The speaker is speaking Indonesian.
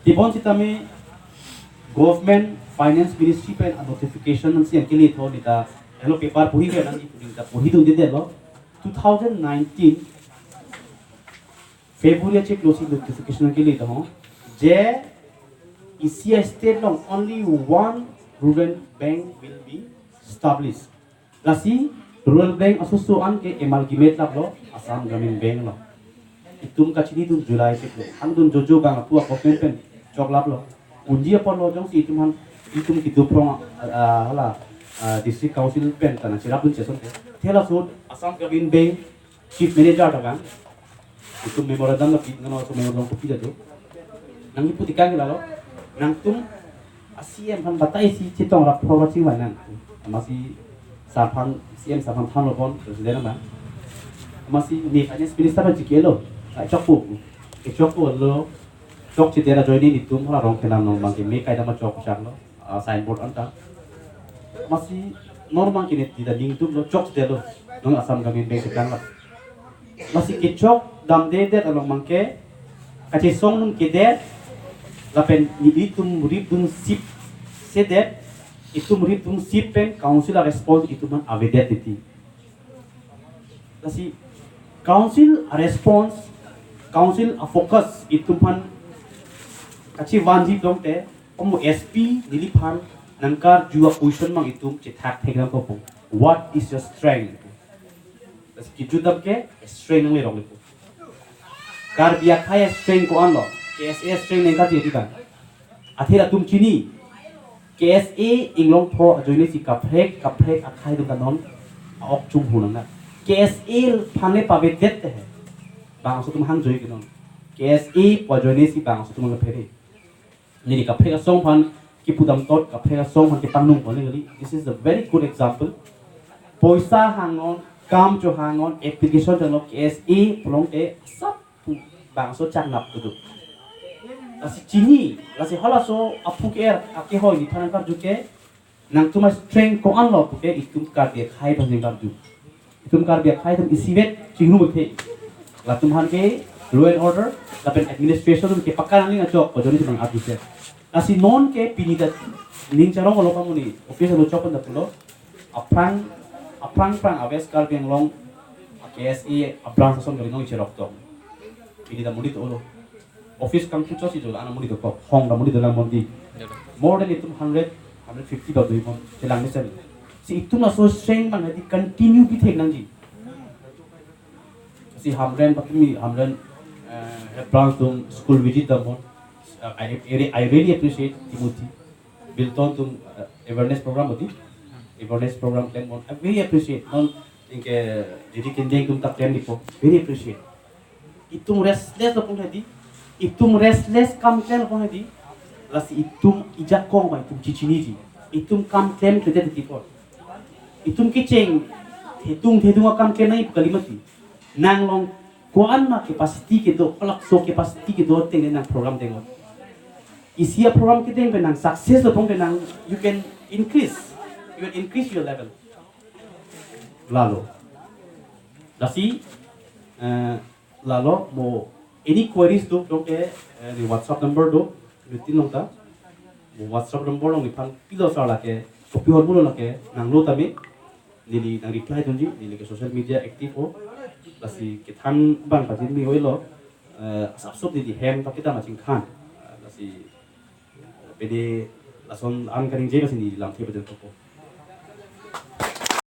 Tipon si tami government finance ministry pen notification ng siyang kilit ho dita hello paper puhi ka nang ipulita puhi dun dito lo 2019 February check closing notification ng kilit ho je Asia state long only one rural bank will be established. Lasi rural bank asusuan ke amalgamate lak lo Assam Gramin Bank lo. Itum kachini dun July check lo. Ang dun jojo bang apua government pen chok lap lo. Undia pon lo jong si itum ki duprong hala district council pen tanang sirap dun cheson ke. Thela so Assam Gramin Bank chief manager takan. Itum memorandum na pit ngano so memorandum ko pida do. Nang iputikan lalo nang tum asiem han batai si chitong rap pro chi wan nang masih sapan siem sapan than lobon presiden ba masih ni finance minister ba jikelo chokpu chokpu lo chok chi tera joini ni tum hara rong kelam no bangke me kai da ma chok chak lo signboard anta masih normal kini tidak ding tum lo chok de lo nong Assam Gramin Bank kan la masih ke chok dam de along mangke kachi song nung ke de lapen itum ribun sip sedet itum ribun sip pen council a response itum avedet iti lasi council a response council a focus itum pan kachi wanji dong te omo SP nilipan nangkar jua question mang itum cetak tegram ko pong what is your strength lasi kijudam ke strength nang lerong itum kar biak kaya strength ko anlo KSA strength neng kaji di kan. Akhirnya tum kini KSA inglong po joini si kaprek akai tu kanon ok chung hunang na. KSA panle pabedet teh. Bang so tum hang joi kinon. KSA po joini si bang so tum ngapere. Ni kaprek song pan ki pudam tot kaprek song pan ki pangnung pon ngali. This is a very good example. Poisa hangon kam jo hangon application jano KSA pulong te sap bang so chan nap tu. Lasi cini, lasi hala so apu ke ake hoi ni tanang karju ke nang tuma strength ko anlo ke itum kar dia khai bang karju itum kar dia khai tum isivet cingru bete la tum han ke law and order la pen administration ke pakkan ling achok ko joni tum adu se lasi non ke pinida ning charong lo pamuni office lo chokon da pulo aprang aves kar biang long KSE aprang sason galing ngoi cherok to pinida mudi to lo office come to chosi jo ana muni to ko hong da muni to lang mondi more than itum 150 ba doi mon chelang ni sen si itum na so strength bang di continue ki thek nang ji si hamren patmi hamren branch tum school visit da mon I really appreciate Timothy Bilton tum awareness program oti awareness program plan mon I very appreciate non inke didi kendeng tum tak plan dipo very appreciate itum restless da pun hadi itum restless kam claim ko hadi lasi itum ijak ko ba itum cicini itum kam claim ke de tipo itum kiceng thedung kam claim nai kalimati nang long ko anna capacity ke do kolak so capacity ke do teng nang program teng isia program ke teng nang success do pong nang you can increase your level lalo lasi lalo mo any queries do dong ke ni WhatsApp number do rutin long ta WhatsApp number long ni pan pilo sa la ke copy hor bulo la ke nang lo tami nili nang reply donji nili ke social media active ho lasi ke than ban pa jin mi oilo sap sop di hem ta kita macing khan lasi pede lason ang karing je lasi ni lam the bajan ko